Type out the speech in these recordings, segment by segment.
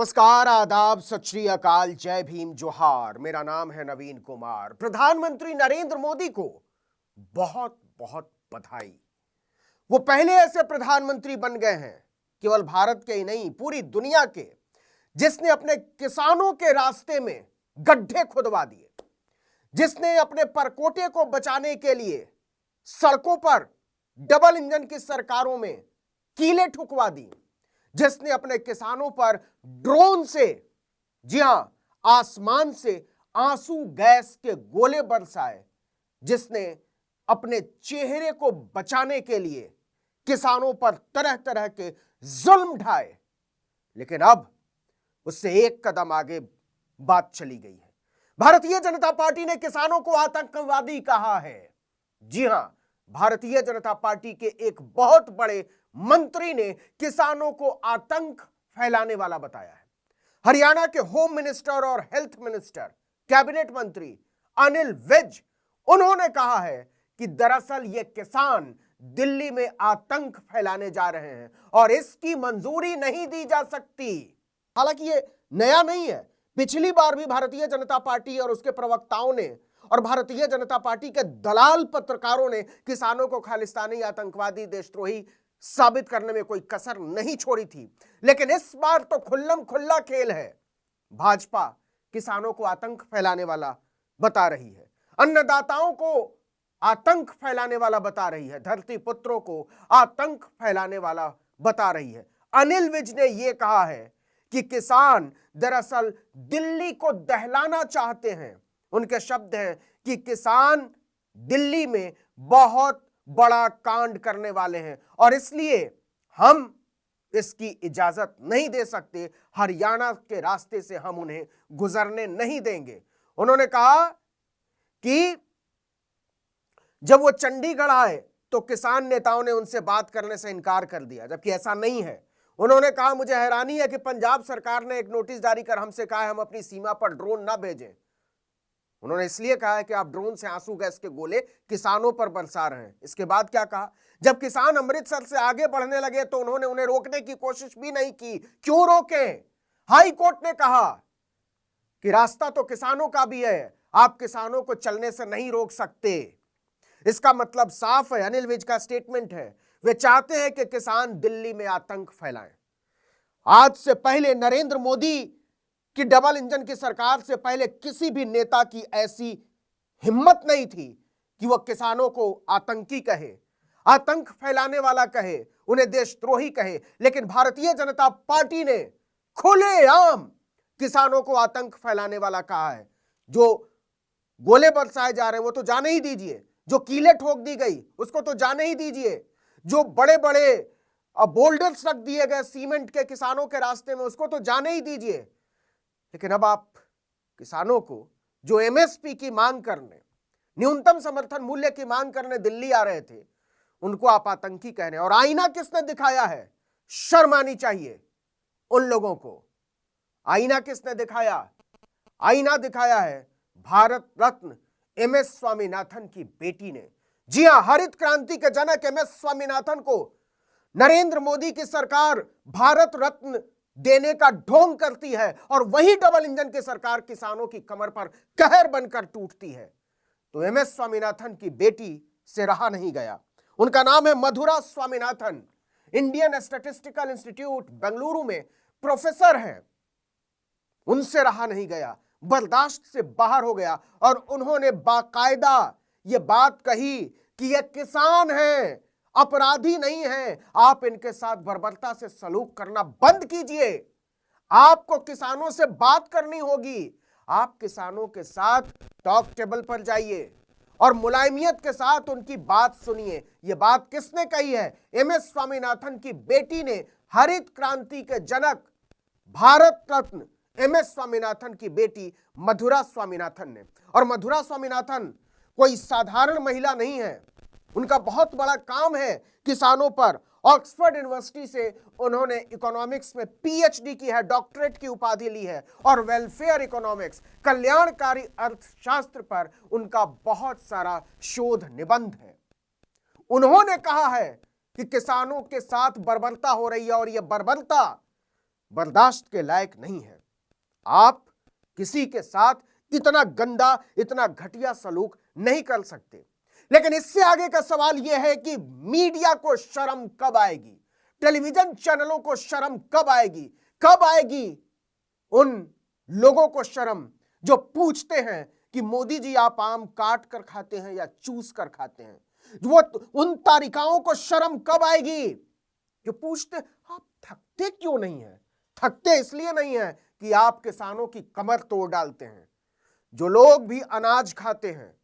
नमस्कार, आदाब, सत श्री अकाल, जय भीम, जोहार। मेरा नाम है नवीन कुमार। प्रधानमंत्री नरेंद्र मोदी को बहुत बहुत बधाई। वो पहले ऐसे प्रधानमंत्री बन गए हैं, केवल भारत के ही नहीं पूरी दुनिया के, जिसने अपने किसानों के रास्ते में गड्ढे खुदवा दिए, जिसने अपने परकोटे को बचाने के लिए सड़कों पर डबल इंजन की सरकारों में कीलें ठुकवा दी, जिसने अपने किसानों पर ड्रोन से, जी हां, आसमान से आंसू गैस के गोले बरसाए, जिसने अपने चेहरे को बचाने के लिए किसानों पर तरह तरह के जुल्म ढाए। लेकिन अब उससे एक कदम आगे बात चली गई है। भारतीय जनता पार्टी ने किसानों को आतंकवादी कहा है। जी हां, भारतीय जनता पार्टी के एक बहुत बड़े मंत्री ने किसानों को आतंक फैलाने वाला बताया है। हरियाणा के होम मिनिस्टर और हेल्थ मिनिस्टर, कैबिनेट मंत्री अनिल विज, उन्होंने कहा है कि दरअसल ये किसान दिल्ली में आतंक फैलाने जा रहे हैं और इसकी मंजूरी नहीं दी जा सकती। हालांकि ये नया नहीं है, पिछली बार भी भारतीय जनता पार्टी और उसके प्रवक्ताओं ने और भारतीय जनता पार्टी के दलाल पत्रकारों ने किसानों को खालिस्तानी, आतंकवादी, देशद्रोही साबित करने में कोई कसर नहीं छोड़ी थी। लेकिन इस बार तो खुल्लम खुल्ला खेल है। भाजपा किसानों को आतंक फैलाने वाला बता रही है, अन्नदाताओं को आतंक फैलाने वाला बता रही है, धरती पुत्रों को आतंक फैलाने वाला बता रही है। अनिल विज ने यह कहा है कि किसान दरअसल दिल्ली को दहलाना चाहते हैं। उनके शब्द हैं कि किसान दिल्ली में बहुत बड़ा कांड करने वाले हैं और इसलिए हम इसकी इजाजत नहीं दे सकते। हरियाणा के रास्ते से हम उन्हें गुजरने नहीं देंगे। उन्होंने कहा कि जब वो चंडीगढ़ आए तो किसान नेताओं ने उनसे बात करने से इनकार कर दिया, जबकि ऐसा नहीं है। उन्होंने कहा, मुझे हैरानी है कि पंजाब सरकार ने एक नोटिस जारी कर हमसे कहा है हम अपनी सीमा पर ड्रोन ना भेजें। उन्होंने इसलिए कहा है कि आप ड्रोन से आंसू गैस के गोले किसानों पर बरसा रहे हैं। इसके बाद क्या कहा, जब किसान अमृतसर से आगे बढ़ने लगे तो उन्होंने उन्हें रोकने की कोशिश भी नहीं की। क्यों रोकें? हाई कोर्ट ने कहा कि रास्ता तो किसानों का भी है, आप किसानों को चलने से नहीं रोक सकते। इसका मतलब साफ है, अनिल विज का स्टेटमेंट है, वे चाहते हैं कि किसान दिल्ली में आतंक फैलाएं। आज से पहले नरेंद्र मोदी कि डबल इंजन की सरकार से पहले किसी भी नेता की ऐसी हिम्मत नहीं थी कि वह किसानों को आतंकी कहे, आतंक फैलाने वाला कहे, उन्हें देशद्रोही कहे। लेकिन भारतीय जनता पार्टी ने खुलेआम किसानों को आतंक फैलाने वाला कहा है। जो गोले बरसाए जा रहे हैं वो तो जाने ही दीजिए, जो कीलें ठोक दी गई उसको तो जाने ही दीजिए, जो बड़े बड़े बोल्डर्स रख दिए गए सीमेंट के किसानों के रास्ते में उसको तो जाने ही दीजिए। लेकिन अब आप किसानों को जो एमएसपी की मांग करने, न्यूनतम समर्थन मूल्य की मांग करने दिल्ली आ रहे थे, उनको आप आतंकी कह रहे हैं। और आईना किसने दिखाया है? शर्म आनी चाहिए उन लोगों को। आईना किसने दिखाया? आईना दिखाया है भारत रत्न एमएस स्वामीनाथन की बेटी ने। जी हां, हरित क्रांति के जनक एमएस स्वामीनाथन को नरेंद्र मोदी की सरकार भारत रत्न देने का ढोंग करती है और वही डबल इंजन की सरकार किसानों की कमर पर कहर बनकर टूटती है। तो एमएस स्वामीनाथन की बेटी से रहा नहीं गया। उनका नाम है Madhura Swaminathan, Indian statistical institute Bengaluru में प्रोफेसर हैं। उनसे रहा नहीं गया, बर्दाश्त से बाहर हो गया और उन्होंने बाकायदा यह बात कही कि यह किसान हैं, अपराधी नहीं है। आप इनके साथ बर्बरता से सलूक करना बंद कीजिए। आपको किसानों से बात करनी होगी। आप किसानों के साथ टॉक टेबल पर जाइए और मुलायमियत के साथ उनकी बात सुनिए। यह बात किसने कही है? एमएस स्वामीनाथन की बेटी ने, हरित क्रांति के जनक भारत रत्न एमएस स्वामीनाथन की बेटी मधुरा स्वामीनाथन ने। और मधुरा स्वामीनाथन कोई साधारण महिला नहीं है। उनका बहुत बड़ा काम है किसानों पर। ऑक्सफोर्ड यूनिवर्सिटी से उन्होंने इकोनॉमिक्स में पीएचडी की है, डॉक्टरेट की उपाधि ली है और वेलफेयर इकोनॉमिक्स, कल्याणकारी अर्थशास्त्र पर उनका बहुत सारा शोध निबंध है। उन्होंने कहा है कि किसानों के साथ बर्बरता हो रही है और यह बर्बरता बर्दाश्त के लायक नहीं है। आप किसी के साथ इतना गंदा, इतना घटिया सलूक नहीं कर सकते। लेकिन इससे आगे का सवाल यह है कि मीडिया को शर्म कब आएगी, टेलीविजन चैनलों को शर्म कब आएगी, कब आएगी उन लोगों को शर्म जो पूछते हैं कि मोदी जी आप आम काट कर खाते हैं या चूस कर खाते हैं। वो उन तारिकाओं को शर्म कब आएगी जो पूछते आप थकते क्यों नहीं है। थकते इसलिए नहीं है कि आप किसानों की कमर तोड़ डालते हैं। जो लोग भी अनाज खाते हैं,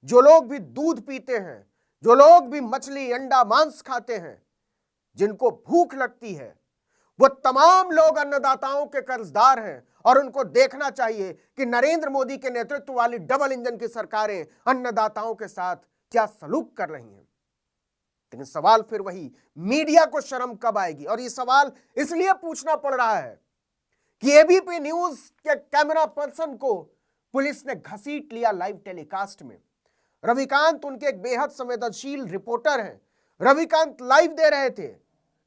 जो लोग भी दूध पीते हैं, जो लोग भी मछली, अंडा, मांस खाते हैं, जिनको भूख लगती है, वो तमाम लोग अन्नदाताओं के कर्जदार हैं। और उनको देखना चाहिए कि नरेंद्र मोदी के नेतृत्व वाली डबल इंजन की सरकारें अन्नदाताओं के साथ क्या सलूक कर रही हैं। लेकिन सवाल फिर वही, मीडिया को शर्म कब आएगी। और ये सवाल इसलिए पूछना पड़ रहा है कि एबीपी न्यूज के कैमरा पर्सन को पुलिस ने घसीट लिया लाइव टेलीकास्ट में। रविकांत उनके एक बेहद संवेदनशील रिपोर्टर हैं। रविकांत लाइव दे रहे थे,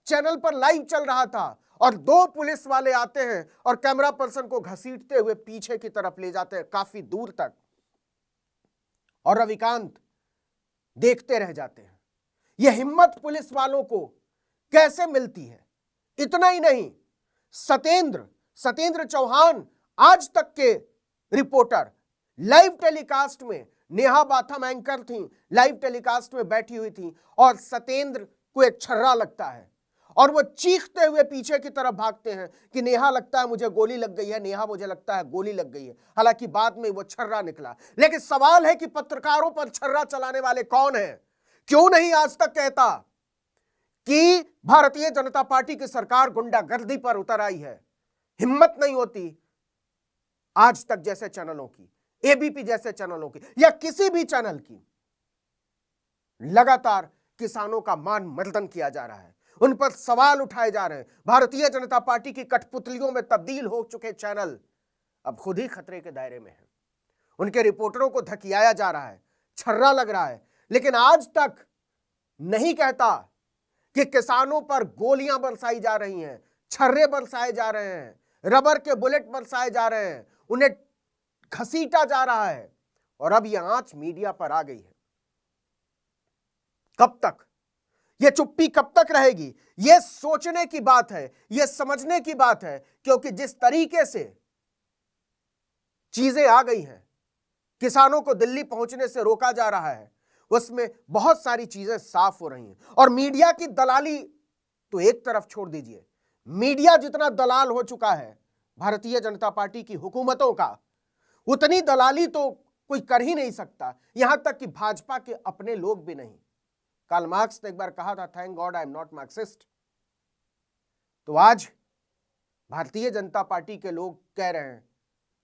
चैनल पर लाइव चल रहा था, और दो पुलिस वाले आते हैं और कैमरा पर्सन को घसीटते हुए पीछे की तरफ ले जाते हैं, काफी दूर तक, और रविकांत देखते रह जाते हैं। यह हिम्मत पुलिस वालों को कैसे मिलती है। इतना ही नहीं, सत्येंद्र चौहान, आज तक के रिपोर्टर, लाइव टेलीकास्ट में, नेहा बाथम एंकर थी, लाइव टेलीकास्ट में बैठी हुई थी, और सत्येंद्र को एक छर्रा लगता है और वो चीखते हुए पीछे की तरफ भागते हैं कि नेहा लगता है मुझे गोली लग गई है, नेहा मुझे लगता है गोली लग गई है। हालांकि बाद में वो छर्रा निकला। लेकिन सवाल है कि पत्रकारों पर छर्रा चलाने वाले कौन हैं। क्यों नहीं आज तक कहता कि भारतीय जनता पार्टी की सरकार गुंडागर्दी पर उतर आई है। हिम्मत नहीं होती आज तक जैसे चैनलों की, एबीपी जैसे चैनलों की, या किसी भी चैनल की। लगातार किसानों का मान मर्दन किया जा रहा है, उन पर सवाल उठाए जा रहे हैं। भारतीय जनता पार्टी की कठपुतलियों में तब्दील हो चुके चैनल अब खुद ही खतरे के दायरे में हैं। उनके रिपोर्टरों को धकियाया जा रहा है, छर्रा लग रहा है, लेकिन आज तक नहीं कहता कि किसानों पर गोलियां बरसाई जा रही हैं, छर्रे बरसाए जा रहे हैं, रबर के बुलेट बरसाए जा रहे हैं, उन्हें घसीटा जा रहा है। और अब यह आंच मीडिया पर आ गई है। कब तक यह चुप्पी कब तक रहेगी, यह सोचने की बात है, यह समझने की बात है। क्योंकि जिस तरीके से चीजें आ गई हैं, किसानों को दिल्ली पहुंचने से रोका जा रहा है, उसमें बहुत सारी चीजें साफ हो रही हैं। और मीडिया की दलाली तो एक तरफ छोड़ दीजिए, मीडिया जितना दलाल हो चुका है भारतीय जनता पार्टी की हुकूमतों का, उतनी दलाली तो कोई कर ही नहीं सकता, यहां तक कि भाजपा के अपने लोग भी नहीं। कार्ल मार्क्स ने एक बार कहा था, thank God I am not Marxist. तो आज भारतीय जनता पार्टी के लोग कह रहे हैं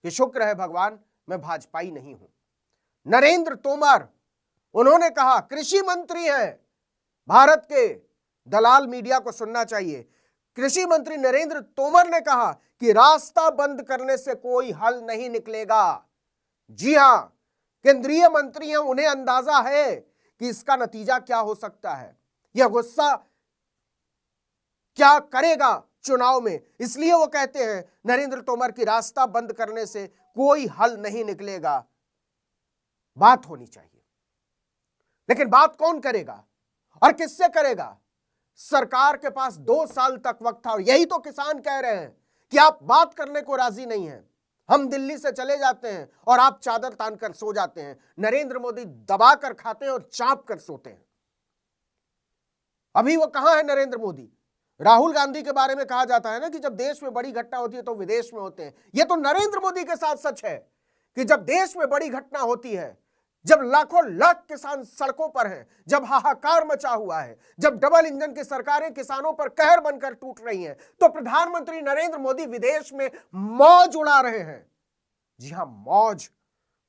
कि शुक्र है भगवान मैं भाजपाई नहीं हूं। नरेंद्र तोमर, उन्होंने कहा, कृषि मंत्री हैं भारत के, दलाल मीडिया को सुनना चाहिए। कृषि मंत्री नरेंद्र तोमर ने कहा कि रास्ता बंद करने से कोई हल नहीं निकलेगा। जी हां, केंद्रीय मंत्री हैं, उन्हें अंदाजा है कि इसका नतीजा क्या हो सकता है, यह गुस्सा क्या करेगा चुनाव में। इसलिए वो कहते हैं नरेंद्र तोमर की रास्ता बंद करने से कोई हल नहीं निकलेगा, बात होनी चाहिए। लेकिन बात कौन करेगा और किससे करेगा? सरकार के पास 2 साल तक वक्त था, और यही तो किसान कह रहे हैं कि आप बात करने को राजी नहीं हैं। हम दिल्ली से चले जाते हैं और आप चादर तान कर सो जाते हैं। नरेंद्र मोदी दबा कर खाते हैं और चाप कर सोते हैं। अभी वो कहां है नरेंद्र मोदी? राहुल गांधी के बारे में कहा जाता है ना कि जब देश में बड़ी घटना होती है तो विदेश में होते हैं। यह तो नरेंद्र मोदी के साथ सच है कि जब देश में बड़ी घटना होती है, जब लाखों लाख किसान सड़कों पर हैं, जब हाहाकार मचा हुआ है, जब डबल इंजन की सरकारें किसानों पर कहर बनकर टूट रही हैं, तो प्रधानमंत्री नरेंद्र मोदी विदेश में मौज उड़ा रहे हैं। जी हां, मौज।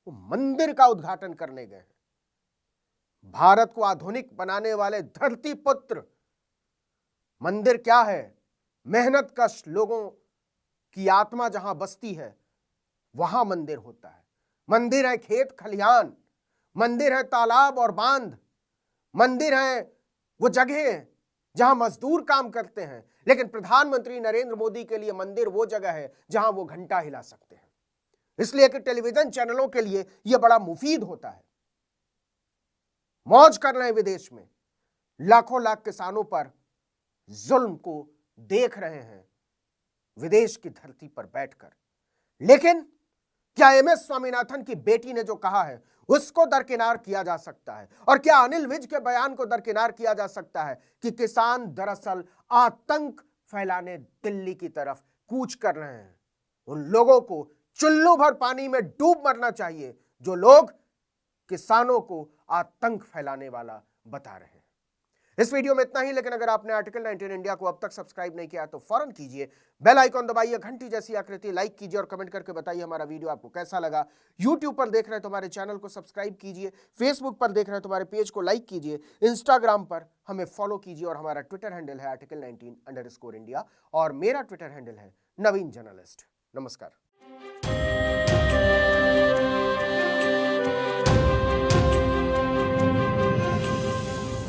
वो मंदिर का उद्घाटन करने गए हैं। भारत को आधुनिक बनाने वाले धरती पुत्र। मंदिर क्या है? मेहनत कश लोगों की आत्मा जहां बसती है वहां मंदिर होता है। मंदिर है खेत खलिहान, मंदिर है तालाब और बांध, मंदिर है वो जगह जहां मजदूर काम करते हैं, लेकिन प्रधानमंत्री नरेंद्र मोदी के लिए मंदिर वो जगह है जहां वो घंटा हिला सकते हैं। इसलिए कि टेलीविजन चैनलों के लिए यह बड़ा मुफीद होता है। मौज कर रहे हैं विदेश में, लाखों लाख किसानों पर जुल्म को देख रहे हैं विदेश की धरती पर बैठकर। लेकिन क्या एमएस स्वामीनाथन की बेटी ने जो कहा है उसको दरकिनार किया जा सकता है? और क्या अनिल विज के बयान को दरकिनार किया जा सकता है कि किसान दरअसल आतंक फैलाने दिल्ली की तरफ कूच कर रहे हैं? उन लोगों को चुल्लू भर पानी में डूब मरना चाहिए जो लोग किसानों को आतंक फैलाने वाला बता रहे हैं। इस वीडियो में इतना ही, लेकिन अगर आपने आर्टिकल 19 इंडिया को अब तक सब्सक्राइब नहीं किया तो फौरन कीजिए, बेल आइकॉन दबाइए, घंटी जैसी आकृति लाइक कीजिए और कमेंट करके बताइए हमारा वीडियो आपको कैसा लगा। यूट्यूब पर देख रहे हैं तो हमारे चैनल को सब्सक्राइब कीजिए, फेसबुक पर देख रहे हैं तो हमारे पेज को लाइक कीजिए, इंस्टाग्राम पर हमें फॉलो कीजिए और हमारा ट्विटर हैंडल है article19_India और मेरा ट्विटर हैंडल है नवीन जर्नलिस्ट। नमस्कार।